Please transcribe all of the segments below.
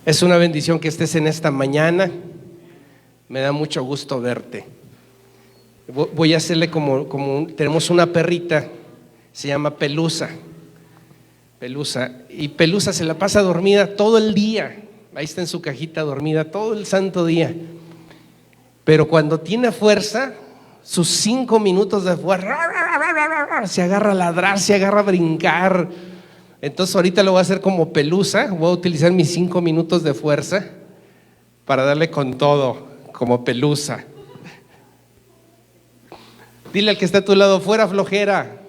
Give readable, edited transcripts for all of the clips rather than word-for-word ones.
Es una bendición que estés en esta mañana. Me da mucho gusto verte. Voy a hacerle tenemos una perrita, se llama Pelusa. Y Pelusa se la pasa dormida todo el día. Ahí está en su cajita dormida todo el santo día. Pero cuando tiene fuerza, sus 5 minutos de fuerza, se agarra a ladrar, se agarra a brincar. Entonces ahorita lo voy a hacer como Pelusa. Voy a utilizar mis 5 minutos de fuerza para darle con todo, como Pelusa. Dile al que está a tu lado, fuera flojera.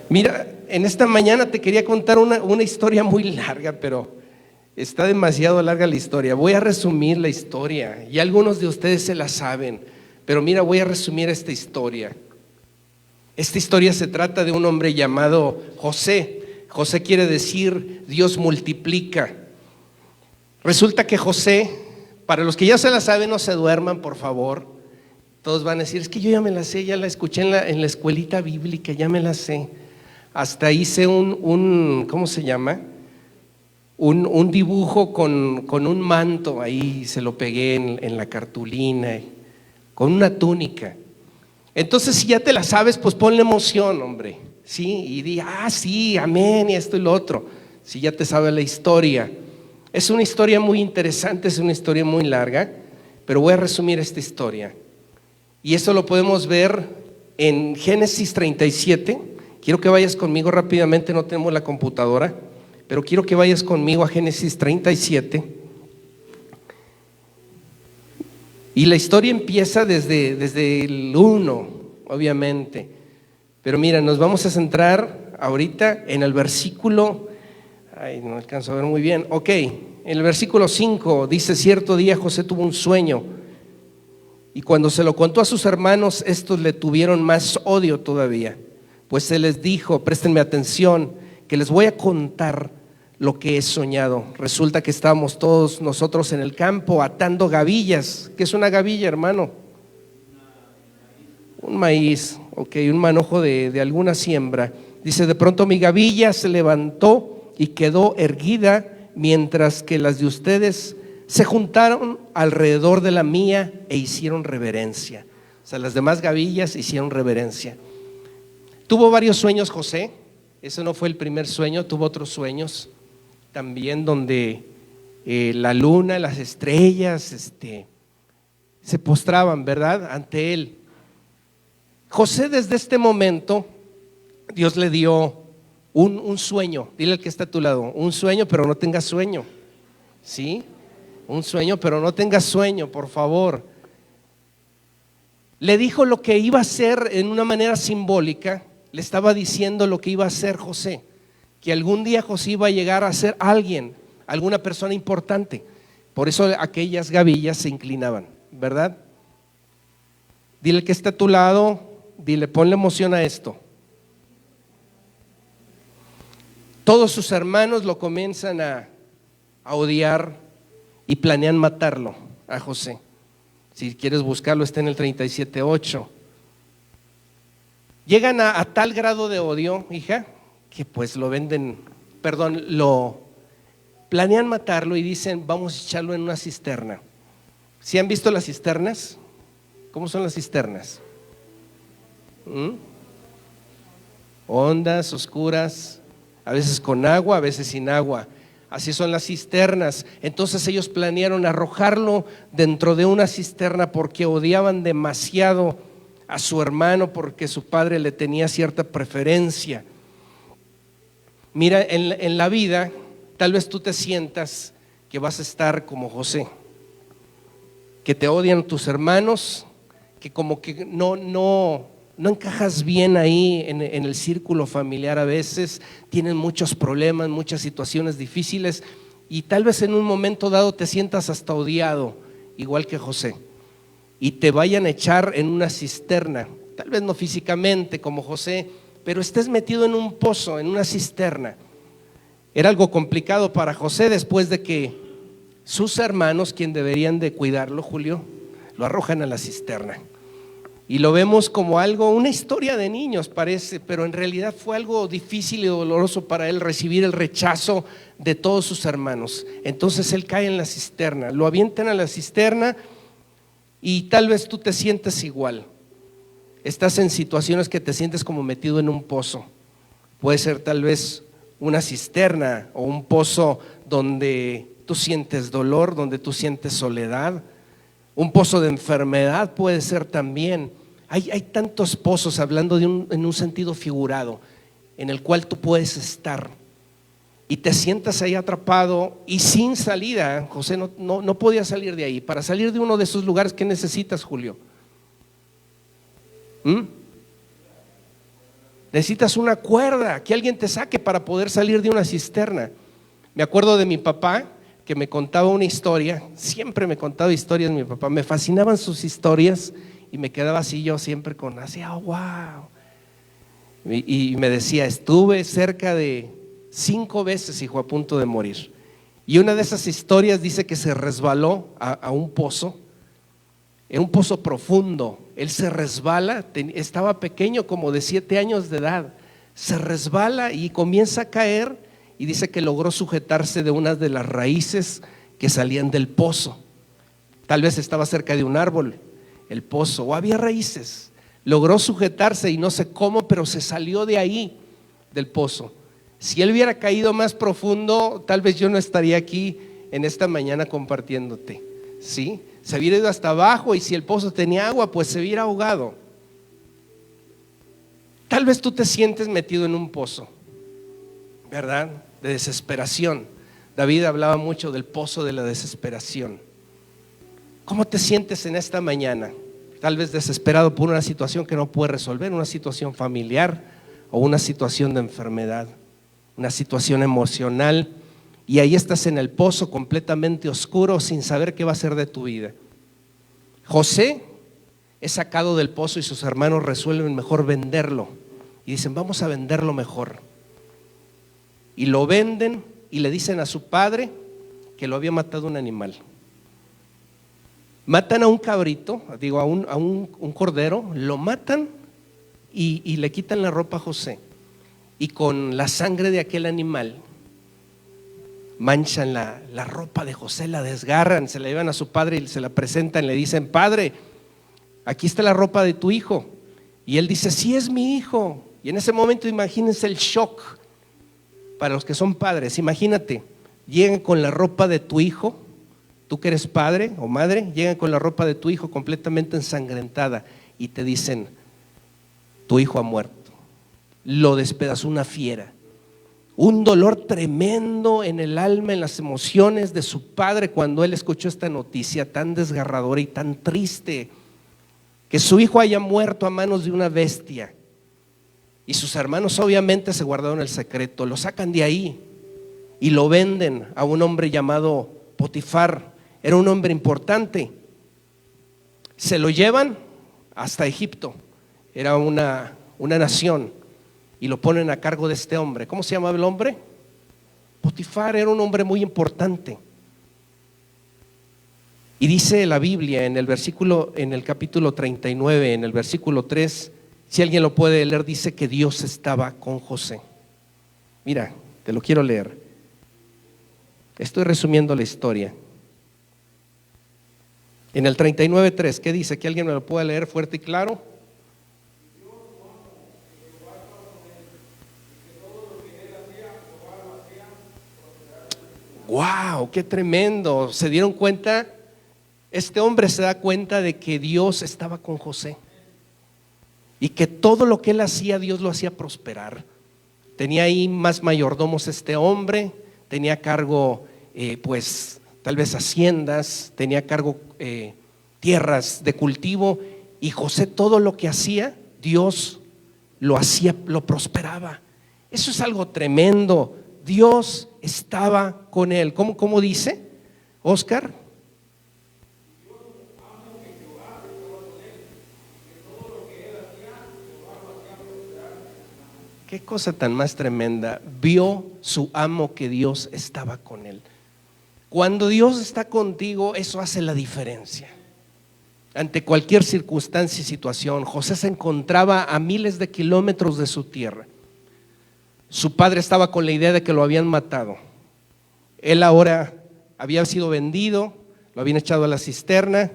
Mira, en esta mañana te quería contar una historia muy larga, pero está demasiado larga la historia. Voy a resumir la historia y algunos de ustedes se la saben, pero mira, voy a resumir esta historia. Esta historia se trata de un hombre llamado José. José quiere decir Dios multiplica. Resulta que José, para los que ya se la saben, no se duerman, por favor. Todos van a decir, es que yo ya me la sé, ya la escuché en la escuelita bíblica, ya me la sé. Hasta hice ¿cómo se llama? Un dibujo con un manto, ahí se lo pegué en la cartulina, con una túnica. Entonces, si ya te la sabes, pues ponle emoción, hombre, ¿sí? Y di, sí, amén, y esto y lo otro. Si ya te sabes la historia. Es una historia muy interesante, es una historia muy larga, pero voy a resumir esta historia. Y eso lo podemos ver en Génesis 37. Quiero que vayas conmigo rápidamente, no tenemos la computadora, pero quiero que vayas conmigo a Génesis 37. Y la historia empieza desde el 1, obviamente. Pero mira, nos vamos a centrar ahorita en el versículo, no alcanzo a ver muy bien. Ok, en el versículo 5 dice: cierto día José tuvo un sueño, y cuando se lo contó a sus hermanos, estos le tuvieron más odio todavía. Pues se les dijo, préstenme atención, que les voy a contar lo que he soñado. Resulta que estábamos todos nosotros en el campo atando gavillas. ¿Qué es una gavilla, hermano? Un maíz, ok, un manojo de alguna siembra. Dice, de pronto mi gavilla se levantó y quedó erguida, mientras que las de ustedes se juntaron alrededor de la mía e hicieron reverencia. O sea, las demás gavillas hicieron reverencia. Tuvo varios sueños José. Ese no fue el primer sueño, tuvo otros sueños también donde la luna, las estrellas se postraban, ¿verdad?, ante él. José, desde este momento Dios le dio un sueño. Dile al que está a tu lado, un sueño, pero no tengas sueño. ¿Sí? Un sueño, pero no tengas sueño, por favor. Le dijo lo que iba a hacer en una manera simbólica. Le estaba diciendo lo que iba a hacer José, que algún día José iba a llegar a ser alguien, alguna persona importante. Por eso aquellas gavillas se inclinaban, ¿verdad? Dile que está a tu lado, dile, ponle emoción a esto. Todos sus hermanos lo comienzan a odiar y planean matarlo a José. Si quieres buscarlo, está en el 37:8. Llegan a tal grado de odio, hija, que pues lo planean matarlo y dicen, vamos a echarlo en una cisterna. ¿Sí han visto las cisternas? ¿Cómo son las cisternas? Hondas, oscuras, a veces con agua, a veces sin agua. Así son las cisternas. Entonces ellos planearon arrojarlo dentro de una cisterna porque odiaban demasiado a su hermano, porque su padre le tenía cierta preferencia. Mira, en la vida tal vez tú te sientas que vas a estar como José, que te odian tus hermanos, que como que no encajas bien ahí en el círculo familiar. A veces tienen muchos problemas, muchas situaciones difíciles, y tal vez en un momento dado te sientas hasta odiado, igual que José, y te vayan a echar en una cisterna, tal vez no físicamente como José, pero estés metido en un pozo, en una cisterna. Era algo complicado para José después de que sus hermanos, quien deberían de cuidarlo, Julio, lo arrojan a la cisterna. Y lo vemos como algo, una historia de niños parece, pero en realidad fue algo difícil y doloroso para él recibir el rechazo de todos sus hermanos. Entonces él cae en la cisterna, lo avientan a la cisterna y tal vez tú te sientes igual. Estás en situaciones que te sientes como metido en un pozo. Puede ser tal vez una cisterna o un pozo donde tú sientes dolor, donde tú sientes soledad. Un pozo de enfermedad puede ser también. Hay tantos pozos, hablando en un sentido figurado, en el cual tú puedes estar y te sientas ahí atrapado y sin salida. José no podía salir de ahí. Para salir de uno de esos lugares, ¿qué necesitas, Julio? Necesitas una cuerda, que alguien te saque para poder salir de una cisterna. Me acuerdo de mi papá, que me contaba una historia. Siempre me contaba historias mi papá, me fascinaban sus historias y me quedaba así yo siempre con así, wow. Y me decía, estuve cerca de 5 veces, hijo, a punto de morir. Y una de esas historias dice que se resbaló a un pozo, en un pozo profundo. Él se resbala, estaba pequeño, como de 7 años de edad, se resbala y comienza a caer, y dice que logró sujetarse de unas de las raíces que salían del pozo. Tal vez estaba cerca de un árbol, el pozo, o había raíces. Logró sujetarse y no sé cómo, pero se salió de ahí, del pozo. Si él hubiera caído más profundo, tal vez yo no estaría aquí en esta mañana compartiéndote, ¿sí? Se hubiera ido hasta abajo, y si el pozo tenía agua, pues se hubiera ahogado. Tal vez tú te sientes metido en un pozo, ¿verdad? De desesperación. David hablaba mucho del pozo de la desesperación. ¿Cómo te sientes en esta mañana? Tal vez desesperado por una situación que no puedes resolver, una situación familiar o una situación de enfermedad, una situación emocional, y ahí estás en el pozo completamente oscuro sin saber qué va a ser de tu vida. José es sacado del pozo y sus hermanos resuelven mejor venderlo y dicen, vamos a venderlo mejor. Y lo venden y le dicen a su padre que lo había matado un animal. Matan a un cabrito, digo a un cordero, lo matan y le quitan la ropa a José, y con la sangre de aquel animal manchan la ropa de José, la desgarran, se la llevan a su padre y se la presentan, le dicen, padre, aquí está la ropa de tu hijo. Y él dice, sí, es mi hijo. Y en ese momento imagínense el shock para los que son padres. Imagínate, llegan con la ropa de tu hijo, tú que eres padre o madre, llegan con la ropa de tu hijo completamente ensangrentada y te dicen, tu hijo ha muerto, lo despedazó una fiera. Un dolor tremendo en el alma, en las emociones de su padre cuando él escuchó esta noticia tan desgarradora y tan triste, que su hijo haya muerto a manos de una bestia. Y sus hermanos obviamente se guardaron el secreto, lo sacan de ahí y lo venden a un hombre llamado Potifar. Era un hombre importante. Se lo llevan hasta Egipto, era una nación, y lo ponen a cargo de este hombre. ¿Cómo se llamaba el hombre? Potifar. Era un hombre muy importante. Y dice la Biblia en el capítulo 39, en el versículo 3, si alguien lo puede leer, dice que Dios estaba con José. Mira, te lo quiero leer. Estoy resumiendo la historia. En el 39:3, ¿qué dice? ¿Que alguien me lo pueda leer fuerte y claro? ¡Wow! ¡Qué tremendo! ¿Se dieron cuenta? Este hombre se da cuenta de que Dios estaba con José y que todo lo que él hacía, Dios lo hacía prosperar. Tenía ahí más mayordomos este hombre, tenía a cargo pues tal vez haciendas, tenía a cargo tierras de cultivo, y José todo lo que hacía, Dios lo hacía, lo prosperaba. Eso es algo tremendo. Dios estaba con él. ¿Cómo dice, Oscar? Qué cosa tan más tremenda. Vio su amo que Dios estaba con él. Cuando Dios está contigo, eso hace la diferencia. ante cualquier circunstancia y situación. José se encontraba a miles de kilómetros de su tierra. Su padre estaba con la idea de que lo habían matado. Él ahora había sido vendido, lo habían echado a la cisterna,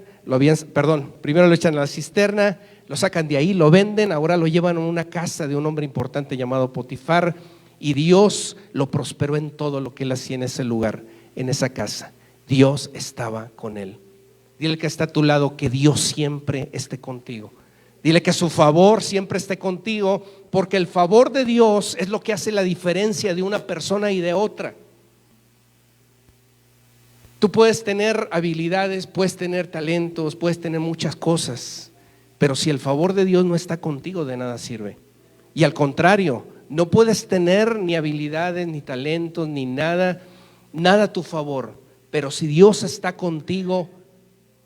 primero lo echan a la cisterna, lo sacan de ahí, lo venden, ahora lo llevan a una casa de un hombre importante llamado Potifar, y Dios lo prosperó en todo lo que él hacía en ese lugar, en esa casa. Dios estaba con él. Dile que está a tu lado, que Dios siempre esté contigo. Dile que su favor siempre esté contigo, porque el favor de Dios es lo que hace la diferencia de una persona y de otra. Tú puedes tener habilidades, puedes tener talentos, puedes tener muchas cosas, pero si el favor de Dios no está contigo, de nada sirve. Y al contrario, no puedes tener ni habilidades, ni talentos, ni nada a tu favor, pero si Dios está contigo,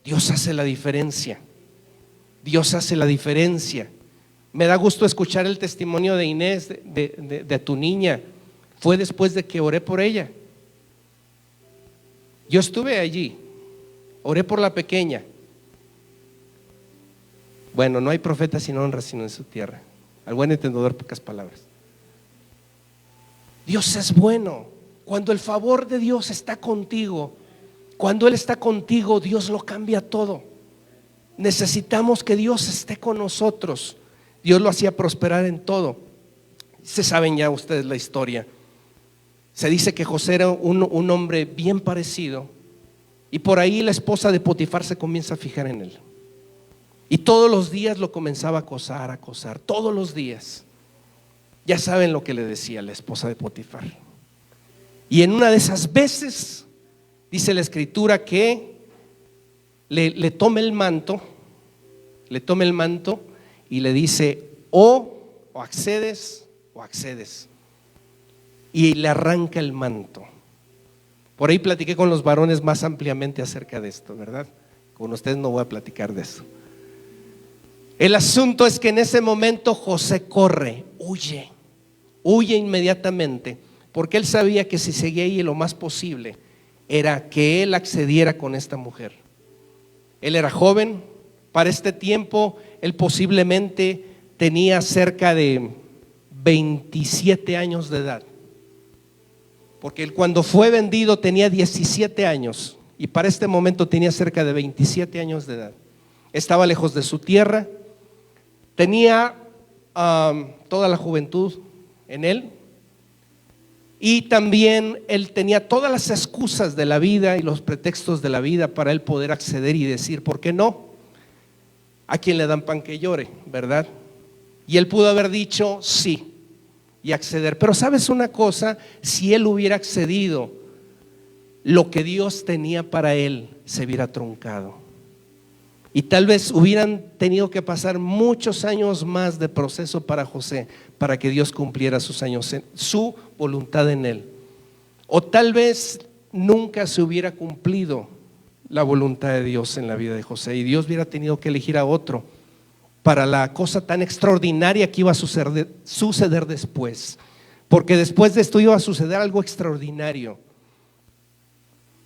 Dios hace la diferencia. Dios hace la diferencia. Me da gusto escuchar el testimonio de Inés, de tu niña. Fue después de que oré por ella. Yo estuve allí, oré por la pequeña. Bueno, no hay profeta sin honra sino en su tierra. Al buen entendedor, pocas palabras. Dios es bueno. Cuando el favor de Dios está contigo, cuando Él está contigo, Dios lo cambia todo. Necesitamos que Dios esté con nosotros. Dios lo hacía prosperar en todo. Se saben ya ustedes la historia. Se dice que José era un hombre bien parecido, y por ahí la esposa de Potifar se comienza a fijar en él. Y todos los días lo comenzaba a acosar, todos los días. Ya saben lo que le decía la esposa de Potifar. Y en una de esas veces, dice la escritura que le toma el manto y le dice: o accedes o accedes. Y le arranca el manto. Por ahí platiqué con los varones más ampliamente acerca de esto, ¿verdad? Con ustedes no voy a platicar de eso. El asunto es que en ese momento José corre, huye inmediatamente, porque él sabía que si seguía ahí, lo más posible era que él accediera con esta mujer. Él era joven, para este tiempo él posiblemente tenía cerca de 27 años de edad, porque él cuando fue vendido tenía 17 años y para este momento tenía cerca de 27 años de edad. Estaba lejos de su tierra, tenía toda la juventud en él, y también él tenía todas las excusas de la vida y los pretextos de la vida para él poder acceder y decir: ¿por qué no? A quien le dan pan que llore, ¿verdad? Y él pudo haber dicho sí y acceder. Pero ¿sabes una cosa? Si él hubiera accedido, lo que Dios tenía para él se hubiera truncado. Y tal vez hubieran tenido que pasar muchos años más de proceso para José, para que Dios cumpliera sus años, su voluntad en él. O tal vez nunca se hubiera cumplido la voluntad de Dios en la vida de José, y Dios hubiera tenido que elegir a otro para la cosa tan extraordinaria que iba a suceder después. Porque después de esto iba a suceder algo extraordinario.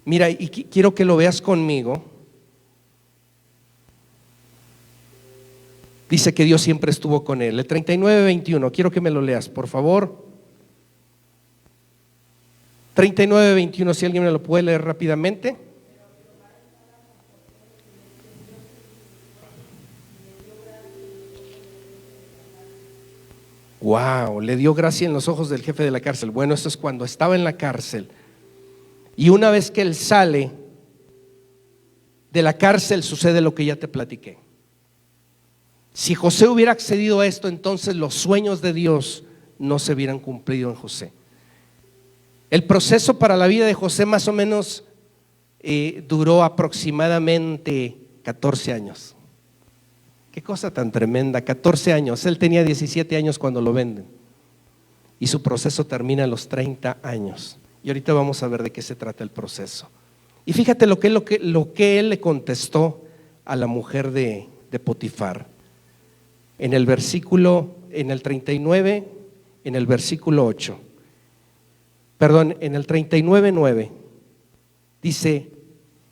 Mira, y quiero que lo veas conmigo. Dice que Dios siempre estuvo con él. El 39:21, quiero que me lo leas, por favor. 39:21, si alguien me lo puede leer rápidamente. Wow, le dio gracia en los ojos del jefe de la cárcel. Bueno, esto es cuando estaba en la cárcel. Y una vez que él sale de la cárcel, sucede lo que ya te platiqué. Si José hubiera accedido a esto, entonces los sueños de Dios no se hubieran cumplido en José. El proceso para la vida de José más o menos duró aproximadamente 14 años. Qué cosa tan tremenda, 14 años. Él tenía 17 años cuando lo venden, y su proceso termina a los 30 años. Y ahorita vamos a ver de qué se trata el proceso. Y fíjate lo que él le contestó a la mujer de Potifar. En el 39, en el versículo 8. Perdón, en el 39:9 dice: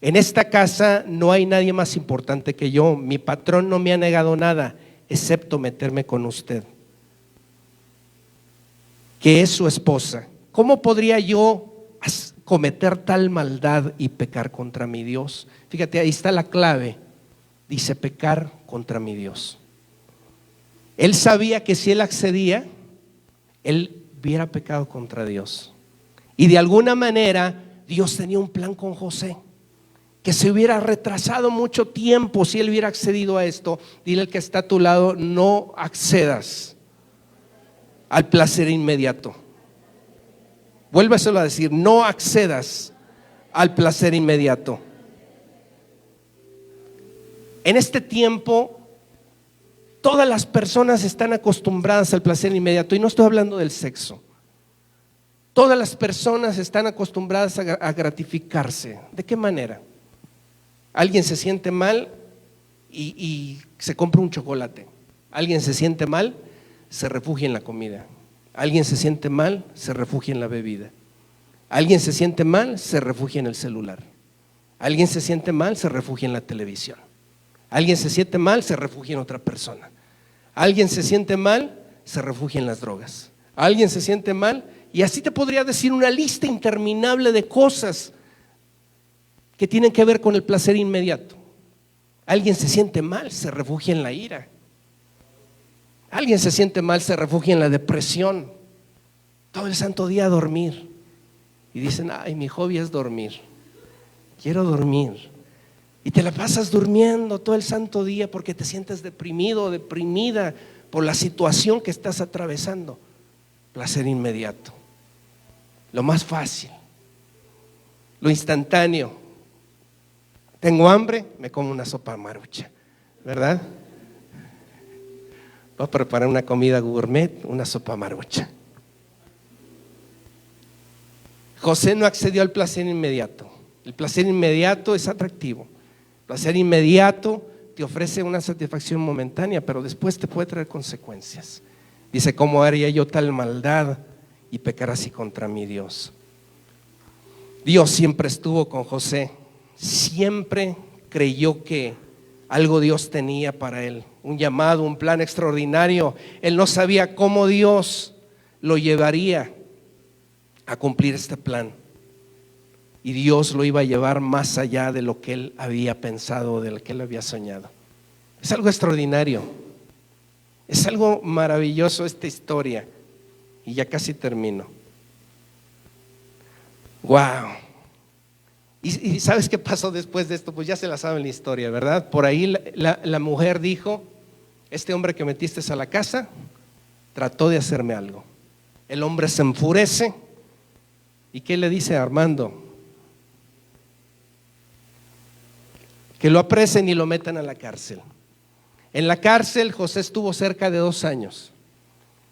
En esta casa no hay nadie más importante que yo. Mi patrón no me ha negado nada, excepto meterme con usted, que es su esposa. ¿Cómo podría yo cometer tal maldad y pecar contra mi Dios? Fíjate, ahí está la clave. Dice pecar contra mi Dios. Él sabía que si él accedía, él hubiera pecado contra Dios. Y de alguna manera Dios tenía un plan con José, que se hubiera retrasado mucho tiempo si él hubiera accedido a esto. Dile al que está a tu lado: no accedas al placer inmediato. Vuélveselo a decir: no accedas al placer inmediato. En este tiempo todas las personas están acostumbradas al placer inmediato, y no estoy hablando del sexo. Todas las personas están acostumbradas a gratificarse. ¿De qué manera? Alguien se siente mal y se compra un chocolate. Alguien se siente mal, se refugia en la comida. Alguien se siente mal, se refugia en la bebida. Alguien se siente mal, se refugia en el celular. Alguien se siente mal, se refugia en la televisión. Alguien se siente mal, se refugia en otra persona. Alguien se siente mal, se refugia en las drogas. Alguien se siente mal, y así te podría decir una lista interminable de cosas que tienen que ver con el placer inmediato. Alguien se siente mal, se refugia en la ira. Alguien se siente mal, se refugia en la depresión. Todo el santo día a dormir. Y dicen: ay, mi hobby es dormir. Quiero dormir. Y te la pasas durmiendo todo el santo día porque te sientes deprimido o deprimida por la situación que estás atravesando. Placer inmediato. Lo más fácil. Lo instantáneo. Tengo hambre, me como una sopa marucha, ¿verdad? Voy a preparar una comida gourmet, una sopa marucha. José no accedió al placer inmediato. El placer inmediato es atractivo. El placer inmediato te ofrece una satisfacción momentánea, pero después te puede traer consecuencias. Dice: ¿cómo haría yo tal maldad y pecar así contra mi Dios? Dios siempre estuvo con José. Siempre creyó que algo Dios tenía para él, un llamado, un plan extraordinario. Él no sabía cómo Dios lo llevaría a cumplir este plan, y Dios lo iba a llevar más allá de lo que él había pensado, de lo que él había soñado. Es algo extraordinario, es algo maravilloso esta historia. Y ya casi termino. Wow. ¿Y sabes qué pasó después de esto? Pues ya se la saben la historia, ¿verdad? Por ahí la mujer dijo: este hombre que metiste a la casa trató de hacerme algo. El hombre se enfurece. ¿Y qué le dice a Armando? Que lo apresen y lo metan a la cárcel. En la cárcel José estuvo cerca de 2 años.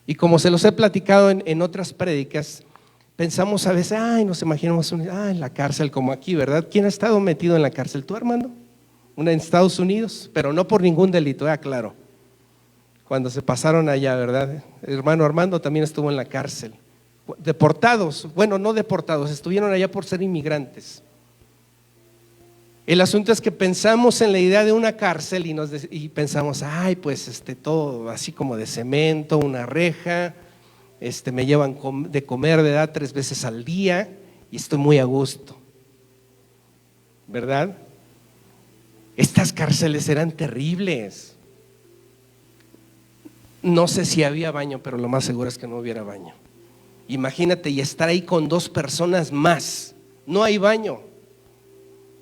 Y como se los he platicado en otras prédicas, pensamos a veces: ay, nos imaginamos en la cárcel como aquí, ¿verdad? ¿Quién ha estado metido en la cárcel? ¿Tú, Armando? Una en Estados Unidos, pero no por ningún delito, claro. Cuando se pasaron allá, ¿verdad? El hermano Armando también estuvo en la cárcel. Deportados, bueno, no deportados, estuvieron allá por ser inmigrantes. El asunto es que pensamos en la idea de una cárcel y pensamos: ay, pues todo así como de cemento, una reja. Me llevan de comer, ¿verdad? 3 veces al día y estoy muy a gusto, ¿verdad? Estas cárceles eran terribles. No sé si había baño, pero lo más seguro es que no hubiera baño. Imagínate, y estar ahí con 2 personas más. No hay baño.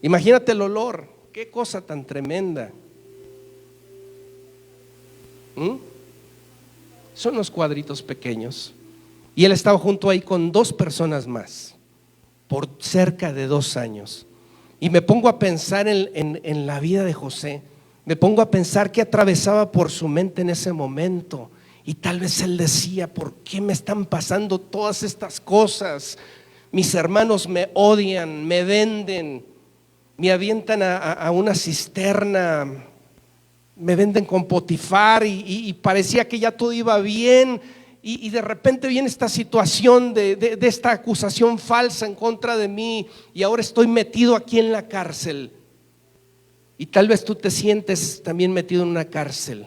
Imagínate el olor. Qué cosa tan tremenda. Son unos cuadritos pequeños. Y él estaba junto ahí con 2 personas más por cerca de 2 años. Y me pongo a pensar en la vida de José. Me pongo a pensar qué atravesaba por su mente en ese momento. Y tal vez él decía: ¿por qué me están pasando todas estas cosas? Mis hermanos me odian, me venden, me avientan a una cisterna, me venden con Potifar y parecía que ya todo iba bien. y de repente viene esta situación de esta acusación falsa en contra de mí y ahora estoy metido aquí en la cárcel. Y tal vez tú te sientes también metido en una cárcel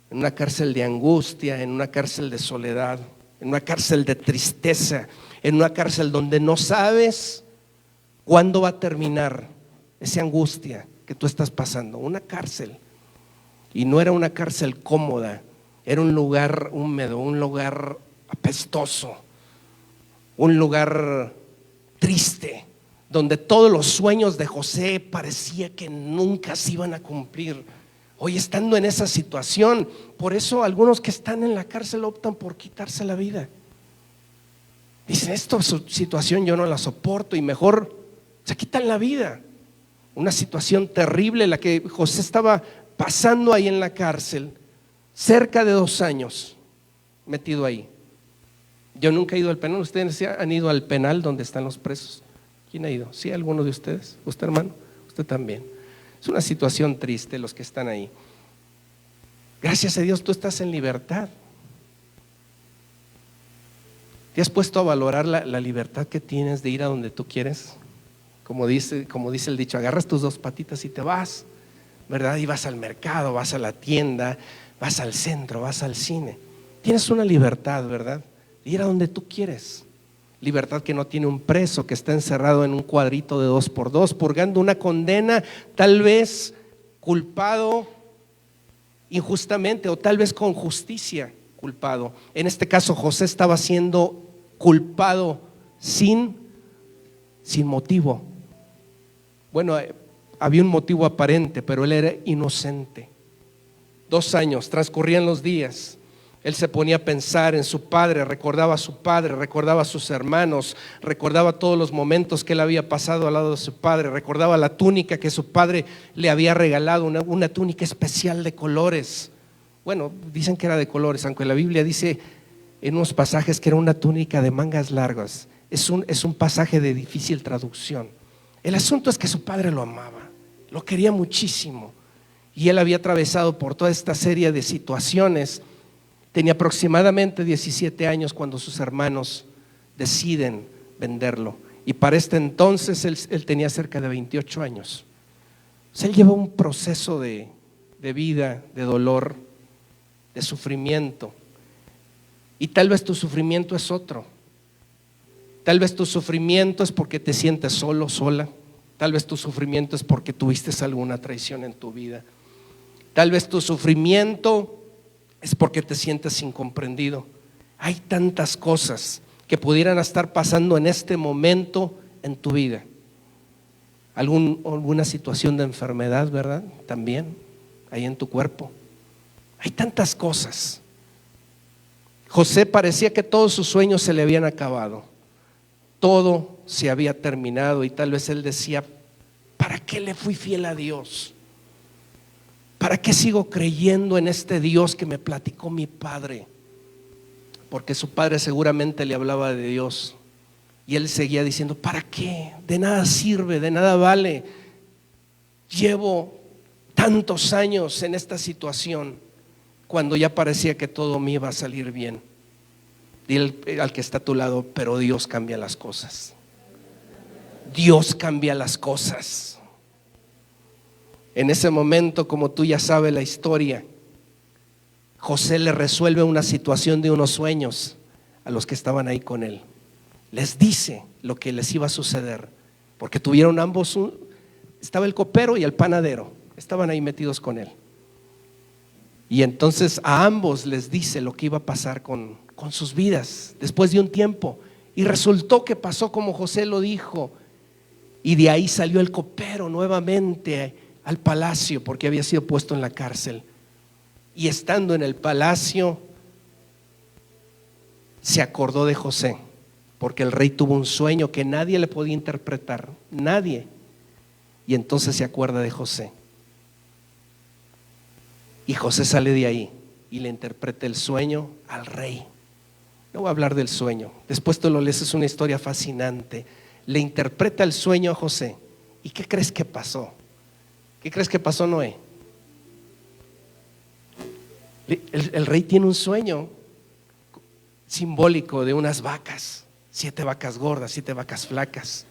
de angustia, en una cárcel de soledad, en una cárcel de tristeza, en una cárcel donde no sabes cuándo va a terminar esa angustia que tú estás pasando. Una cárcel, y no era una cárcel cómoda, era un lugar húmedo, un lugar apestoso, un lugar triste, donde todos los sueños de José parecía que nunca se iban a cumplir. Hoy estando en esa situación, por eso algunos que están en la cárcel optan por quitarse la vida. Dicen, esta situación yo no la soporto y mejor se quitan la vida. Una situación terrible la que José estaba pasando ahí en la cárcel, cerca de 2 años metido ahí. Yo nunca he ido al penal. ¿Ustedes han ido al penal donde están los presos? ¿Quién ha ido? ¿Sí, alguno de ustedes? ¿Usted, hermano? Usted también. Es una situación triste los que están ahí. Gracias a Dios tú estás en libertad. ¿Te has puesto a valorar la libertad que tienes de ir a donde tú quieres? Como dice el dicho, agarras tus 2 patitas y te vas, ¿verdad? Y vas al mercado, vas a la tienda, vas al centro, vas al cine. Tienes una libertad, ¿verdad? De ir a donde tú quieres. Libertad que no tiene un preso que está encerrado en un cuadrito de 2x2, purgando una condena, tal vez culpado injustamente o tal vez con justicia culpado. En este caso José estaba siendo culpado sin motivo. Bueno, había un motivo aparente, pero él era inocente. 2 años, transcurrían los días. Él se ponía a pensar en su padre, recordaba a su padre, recordaba a sus hermanos, recordaba todos los momentos que él había pasado al lado de su padre, recordaba la túnica que su padre le había regalado, una túnica especial de colores. Bueno, dicen que era de colores, aunque la Biblia dice en unos pasajes que era una túnica de mangas largas. Es un pasaje de difícil traducción. El asunto es que su padre lo amaba, lo quería muchísimo, y él había atravesado por toda esta serie de situaciones. Tenía aproximadamente 17 años cuando sus hermanos deciden venderlo, y para este entonces él tenía cerca de 28 años. O sea, él llevó un proceso de vida, de dolor, de sufrimiento, y tal vez tu sufrimiento es otro. Tal vez tu sufrimiento es porque te sientes solo, sola. Tal vez tu sufrimiento es porque tuviste alguna traición en tu vida. Tal vez tu sufrimiento es porque te sientes incomprendido. Hay tantas cosas que pudieran estar pasando en este momento en tu vida. Alguna situación de enfermedad, ¿verdad? También ahí en tu cuerpo. Hay tantas cosas. José parecía que todos sus sueños se le habían acabado. Todo se había terminado y tal vez él decía, ¿para qué le fui fiel a Dios? ¿Para qué sigo creyendo en este Dios que me platicó mi padre? Porque su padre seguramente le hablaba de Dios y él seguía diciendo, ¿para qué? De nada sirve, de nada vale. Llevo tantos años en esta situación cuando ya parecía que todo me iba a salir bien. Dile al que está a tu lado, pero Dios cambia las cosas. Dios cambia las cosas. En ese momento, como tú ya sabes la historia, José le resuelve una situación de unos sueños a los que estaban ahí con él. Les dice lo que les iba a suceder, porque tuvieron ambos, estaba el copero y el panadero, estaban ahí metidos con él. Y entonces a ambos les dice lo que iba a pasar con sus vidas después de un tiempo. Y resultó que pasó como José lo dijo. Y de ahí salió el copero nuevamente al palacio porque había sido puesto en la cárcel. Y estando en el palacio se acordó de José, porque el rey tuvo un sueño que nadie le podía interpretar, nadie. Y entonces se acuerda de José. Y José sale de ahí y le interpreta el sueño al rey. No voy a hablar del sueño, después tú lo lees, es una historia fascinante. Le interpreta el sueño a José. ¿Y qué crees que pasó? ¿Qué crees que pasó, Noé? El rey tiene un sueño simbólico de unas vacas, 7 vacas gordas, 7 vacas flacas.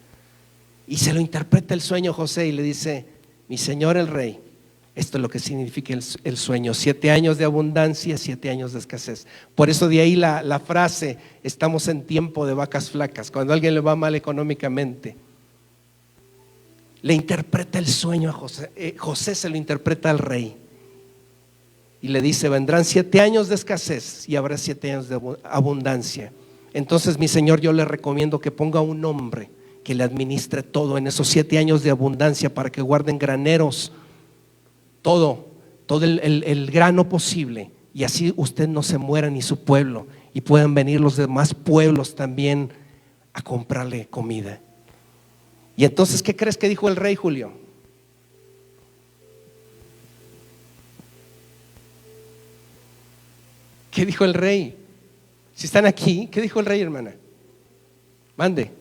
Y se lo interpreta el sueño José y le dice: mi señor el rey, esto es lo que significa el sueño: 7 años de abundancia, 7 años de escasez. Por eso de ahí la frase: estamos en tiempo de vacas flacas. Cuando a alguien le va mal económicamente, le interpreta el sueño a José. José se lo interpreta al rey y le dice: vendrán 7 años de escasez y habrá 7 años de abundancia. Entonces, mi señor, yo le recomiendo que ponga un hombre que le administre todo en esos 7 años de abundancia, para que guarden graneros, todo el grano posible, y así usted no se muera ni su pueblo, y puedan venir los demás pueblos también a comprarle comida. Y entonces, ¿qué crees que dijo el rey, Julio? ¿Qué dijo el rey? Si están aquí, ¿qué dijo el rey, hermana? Mande.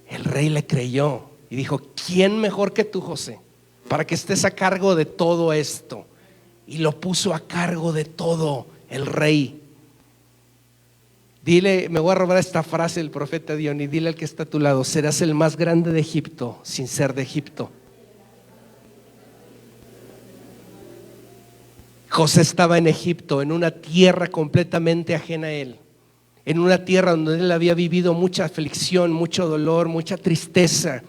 El rey le creyó y dijo: ¿quién mejor que tú, José, para que estés a cargo de todo esto? Y lo puso a cargo de todo el rey. Dile, me voy a robar esta frase del profeta Dioní, dile al que está a tu lado: serás el más grande de Egipto sin ser de Egipto. José estaba en Egipto, en una tierra completamente ajena a él, en una tierra donde él había vivido mucha aflicción, mucho dolor, mucha tristeza.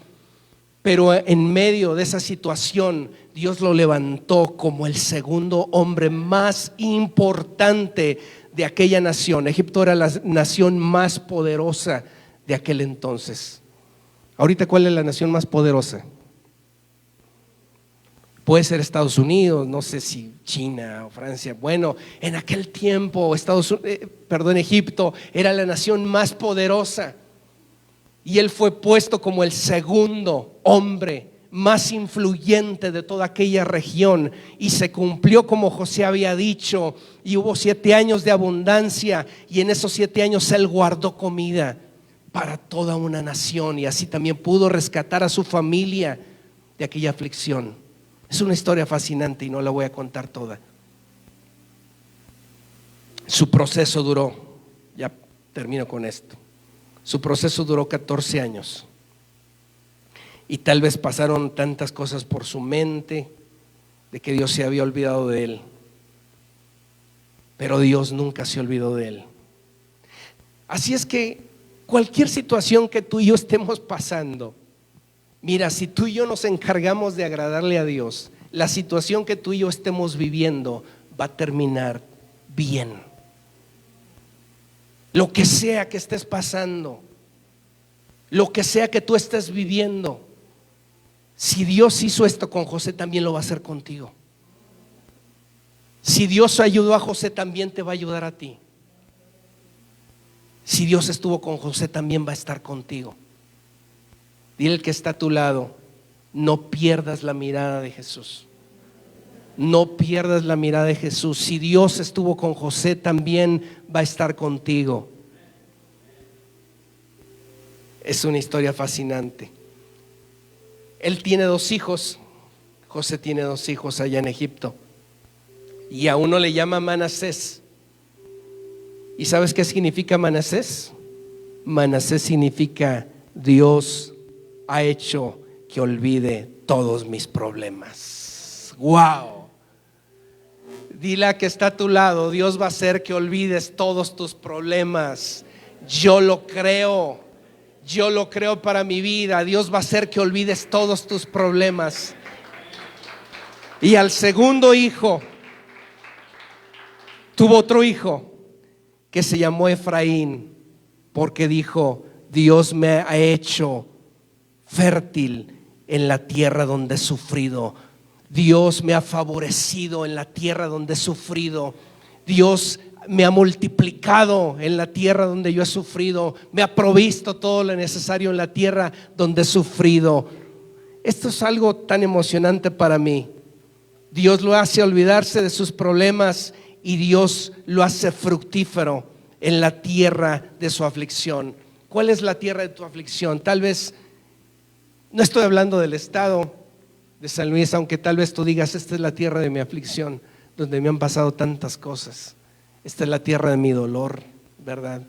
Pero en medio de esa situación, Dios lo levantó como el segundo hombre más importante de aquella nación. Egipto era la nación más poderosa de aquel entonces. Ahorita, ¿cuál es la nación más poderosa? Puede ser Estados Unidos, no sé si China o Francia. Bueno, en aquel tiempo Egipto era la nación más poderosa, y él fue puesto como el segundo hombre más influyente de toda aquella región. Y se cumplió como José había dicho, y hubo 7 años de abundancia, y en esos 7 años él guardó comida para toda una nación, y así también pudo rescatar a su familia de aquella aflicción. Es una historia fascinante y no la voy a contar toda. Su proceso duró, ya termino con esto, su proceso duró 14 años. Y tal vez pasaron tantas cosas por su mente, de que Dios se había olvidado de él. Pero Dios nunca se olvidó de él. Así es que cualquier situación que tú y yo estemos pasando, mira, si tú y yo nos encargamos de agradarle a Dios, la situación que tú y yo estemos viviendo va a terminar bien. Lo que sea que estés pasando, lo que sea que tú estés viviendo, si Dios hizo esto con José, también lo va a hacer contigo. Si Dios ayudó a José, también te va a ayudar a ti. Si Dios estuvo con José, también va a estar contigo. Dile al que está a tu lado: no pierdas la mirada de Jesús. No pierdas la mirada de Jesús. Si Dios estuvo con José, también va a estar contigo. Es una historia fascinante. Él tiene 2 hijos. José tiene 2 hijos allá en Egipto, y a uno le llama Manasés. ¿Y sabes qué significa Manasés? Manasés significa: Dios ha hecho que olvide todos mis problemas. ¡Wow! Dile a que está a tu lado: Dios va a hacer que olvides todos tus problemas. Yo lo creo para mi vida. Dios va a hacer que olvides todos tus problemas. Y al segundo hijo, tuvo otro hijo que se llamó Efraín, porque dijo: Dios me ha hecho fértil en la tierra donde he sufrido. Dios me ha favorecido en la tierra donde he sufrido. Dios me ha multiplicado en la tierra donde yo he sufrido. Me ha provisto todo lo necesario en la tierra donde he sufrido. Esto es algo tan emocionante para mí. Dios lo hace olvidarse de sus problemas, y Dios lo hace fructífero en la tierra de su aflicción. ¿Cuál es la tierra de tu aflicción? Tal vez no estoy hablando del estado de San Luis, aunque tal vez tú digas: esta es la tierra de mi aflicción, donde me han pasado tantas cosas. Esta es la tierra de mi dolor, ¿verdad?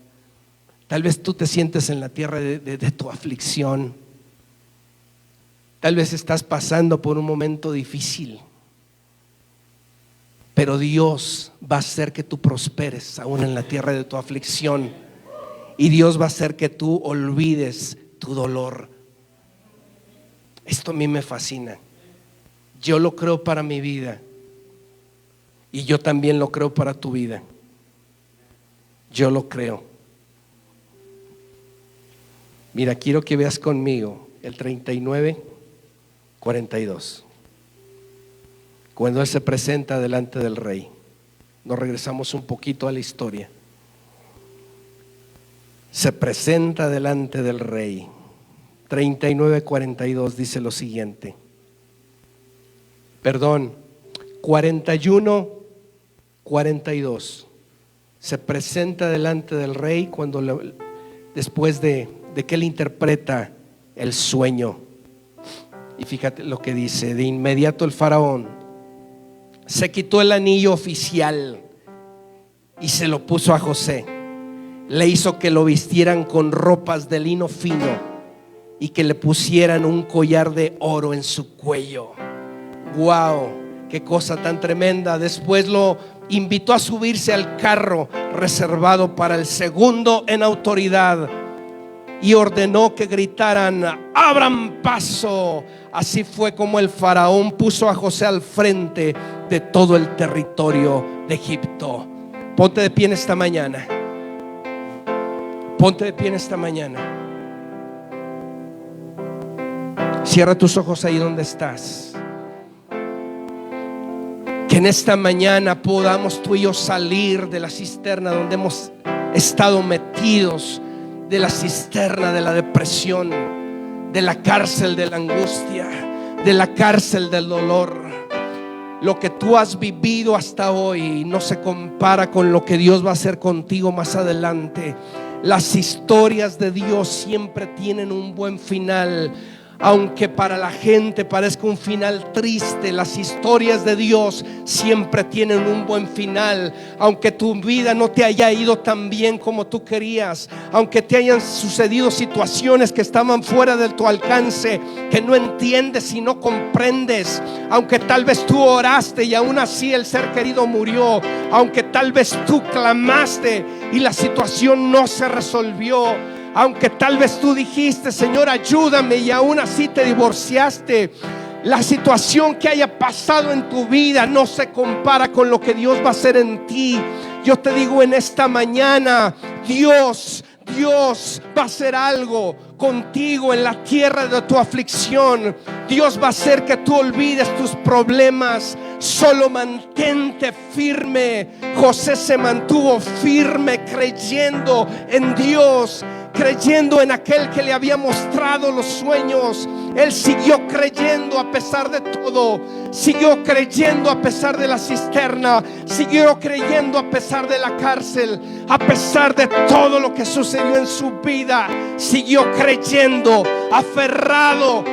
Tal vez tú te sientes en la tierra de tu aflicción. Tal vez estás pasando por un momento difícil, pero Dios va a hacer que tú prosperes aún en la tierra de tu aflicción, y Dios va a hacer que tú olvides tu dolor. Esto a mí me fascina. Yo lo creo para mi vida, y yo también lo creo para tu vida. Yo lo creo. Mira, quiero que veas conmigo el 39:42. Cuando Él se presenta delante del rey. Nos regresamos un poquito a la historia. Se presenta delante del rey. 39:42 dice lo siguiente. 41:42. Se presenta delante del rey después de que Él interpreta el sueño. Y fíjate lo que dice: de inmediato el faraón se quitó el anillo oficial y se lo puso a José. Le hizo que lo vistieran con ropas de lino fino y que le pusieran un collar de oro en su cuello. ¡Wow! ¡Qué cosa tan tremenda! Después lo invitó a subirse al carro reservado para el segundo en autoridad y ordenó que gritaran: ¡abran paso! Así fue como el faraón puso a José al frente de todo el territorio de Egipto. Ponte de pie en esta mañana. Ponte de pie en esta mañana. Cierra tus ojos ahí donde estás. Que en esta mañana podamos tú y yo salir de la cisterna donde hemos estado metidos, de la cisterna de la depresión, de la cárcel de la angustia, de la cárcel del dolor. Lo que tú has vivido hasta hoy no se compara con lo que Dios va a hacer contigo más adelante. Las historias de Dios siempre tienen un buen final. Aunque para la gente parezca un final triste, las historias de Dios siempre tienen un buen final. Aunque tu vida no te haya ido tan bien como tú querías, aunque te hayan sucedido situaciones que estaban fuera de tu alcance, que no entiendes y no comprendes, aunque tal vez tú oraste y aún así el ser querido murió, aunque tal vez tú clamaste y la situación no se resolvió, aunque tal vez tú dijiste: Señor, ayúdame, y aún así te divorciaste, la situación que haya pasado en tu vida no se compara con lo que Dios va a hacer en ti. Yo te digo en esta mañana: Dios va a hacer algo contigo en la tierra de tu aflicción. Dios va a hacer que tú olvides tus problemas. Solo mantente firme. José se mantuvo firme, creyendo en Dios, creyendo en aquel que le había mostrado los sueños. Él siguió creyendo a pesar de todo. Siguió creyendo a pesar de la cisterna. Siguió creyendo a pesar de la cárcel. A pesar de todo lo que sucedió en su vida, siguió creyendo, aferrado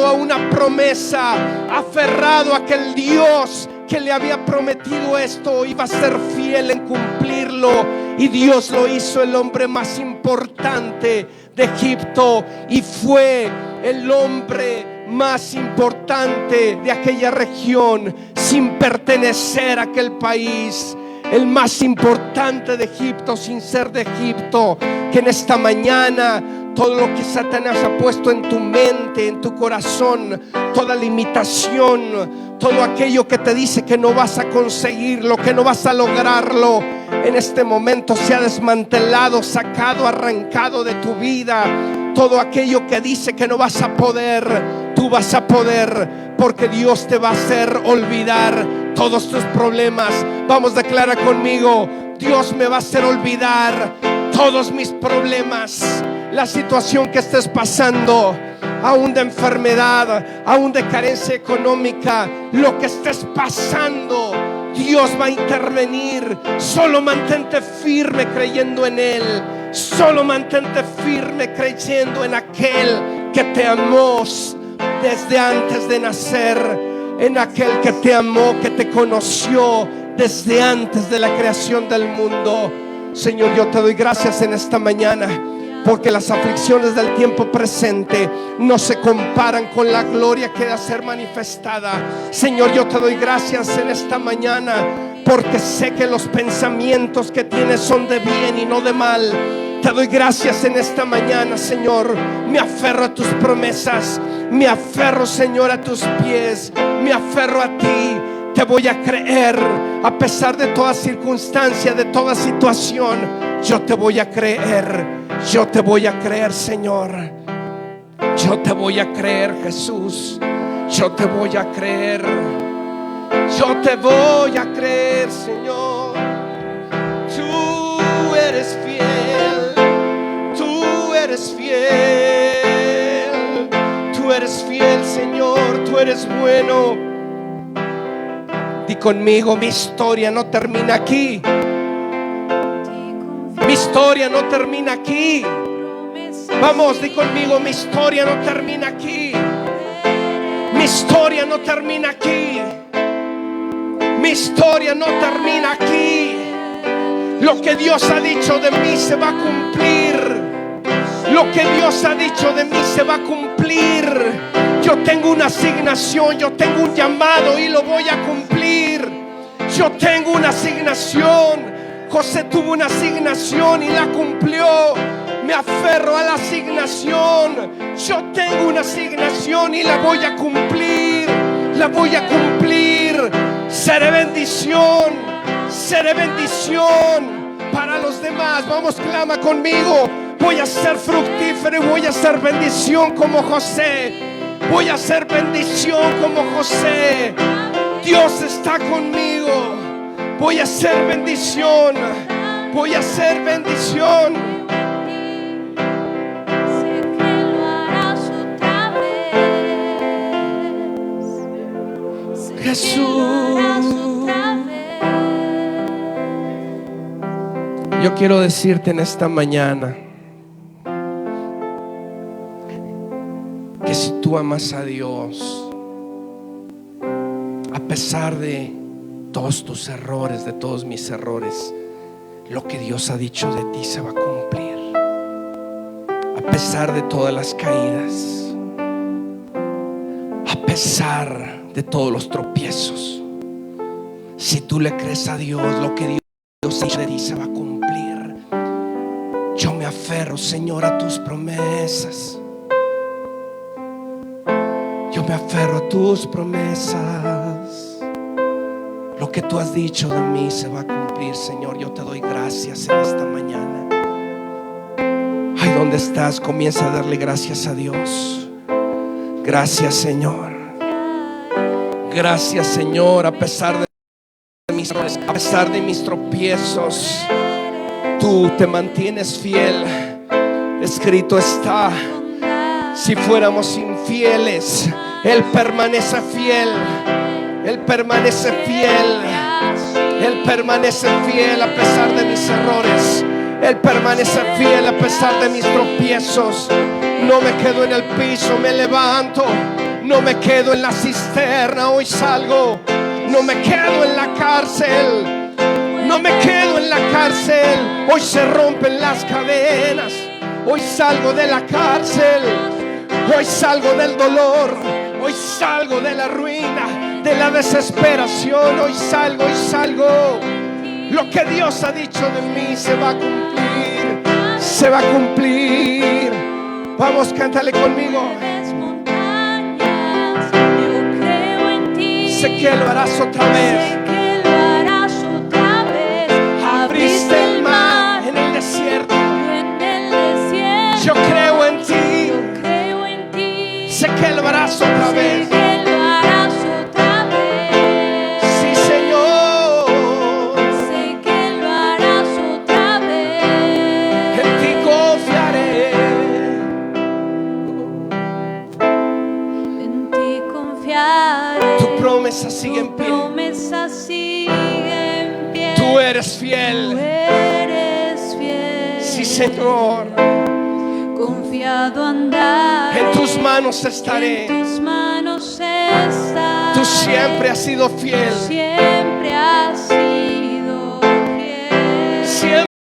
a una promesa, aferrado a que el Dios que le había prometido esto iba a ser fiel en cumplirlo. Y Dios lo hizo el hombre más importante de Egipto, y fue el hombre más importante de aquella región sin pertenecer a aquel país. El más importante de Egipto sin ser de Egipto. Que en esta mañana todo lo que Satanás ha puesto en tu mente, en tu corazón, toda limitación, todo aquello que te dice que no vas a conseguirlo, que no vas a lograrlo, en este momento se ha desmantelado, sacado, arrancado de tu vida. Todo aquello que dice que no vas a poder, tú vas a poder, porque Dios te va a hacer olvidar todos tus problemas. Vamos, declara conmigo: Dios me va a hacer olvidar todos mis problemas. La situación que estés pasando, aún de enfermedad, aún de carencia económica, lo que estés pasando, Dios va a intervenir. Solo mantente firme creyendo en Él. Solo mantente firme creyendo en aquel que te amó desde antes de nacer, en aquel que te amó, que te conoció, desde antes de la creación del mundo. Señor, yo te doy gracias en esta mañana, porque las aflicciones del tiempo presente no se comparan con la gloria que ha de ser manifestada. Señor, yo te doy gracias en esta mañana, porque sé que los pensamientos que tienes son de bien y no de mal. Te doy gracias en esta mañana, Señor. Me aferro a tus promesas, me aferro, Señor, a tus pies, me aferro a ti. Te voy a creer a pesar de toda circunstancia, de toda situación. Yo te voy a creer, yo te voy a creer, Señor. Yo te voy a creer, Jesús. Yo te voy a creer. Yo te voy a creer, Señor. Tú eres fiel. Tú eres fiel. Tú eres fiel, Señor. Tú eres bueno. Di conmigo, mi historia no termina aquí. Mi historia no termina aquí. Vamos, di conmigo, mi historia no termina aquí. Mi historia no termina aquí. Mi historia no termina aquí. Lo que Dios ha dicho de mí se va a cumplir. Lo que Dios ha dicho de mí se va a cumplir. Yo tengo una asignación, yo tengo un llamado y lo voy a cumplir. Yo tengo una asignación. José tuvo una asignación y la cumplió. Me aferro a la asignación. Yo tengo una asignación y la voy a cumplir. La voy a cumplir. Seré bendición. Seré bendición para los demás. Vamos, clama conmigo. Voy a ser fructífero y voy a ser bendición como José. Voy a ser bendición como José. Dios está conmigo. Voy a ser bendición. Voy a ser bendición. Sé que lo harás otra vez. Sé Jesús. que lo harás otra vez. Yo quiero decirte en esta mañana que si tú amas a Dios, a pesar de todos tus errores, de todos mis errores, lo que Dios ha dicho de ti se va a cumplir. A pesar de todas las caídas, a pesar de todos los tropiezos, si tú le crees a Dios, lo que Dios ha dicho de ti se va a cumplir. Yo me aferro, Señor, a tus promesas. Yo me aferro a tus promesas. Lo que tú has dicho de mí se va a cumplir, Señor. Yo te doy gracias en esta mañana. Ay, ¿dónde estás? Comienza a darle gracias a Dios. Gracias, Señor. Gracias, Señor. A pesar de mis errores, a pesar de mis tropiezos, tú te mantienes fiel. Escrito está: si fuéramos infieles, Él permanece fiel. Él permanece fiel. Él permanece fiel a pesar de mis errores. Él permanece fiel a pesar de mis tropiezos. No me quedo en el piso, me levanto. No me quedo en la cisterna, hoy salgo. No me quedo en la cárcel. No me quedo en la cárcel. Hoy se rompen las cadenas. Hoy salgo de la cárcel. Hoy salgo del dolor. Hoy salgo de la ruina, de la desesperación. Hoy salgo, hoy salgo. Lo que Dios ha dicho de mí se va a cumplir. Se va a cumplir. Vamos, cántale conmigo. Yo creo en ti. Sé que lo harás otra vez. Sé que lo harás otra vez. Abriste el mar en el desierto. En el desierto. Yo creo en ti. Yo creo en ti. Sé que lo harás otra vez. Sé que lo harás otra vez. Sí, Señor. Sé que lo harás otra vez. En ti confiaré. En ti confiaré. Tu promesa sigue en Tu pie. promesa sigue en pie. Tú eres Tú fiel. eres fiel. Sí, Señor. Confiado andar. En tus manos estaré. En tus manos estaré. Tú siempre has sido fiel.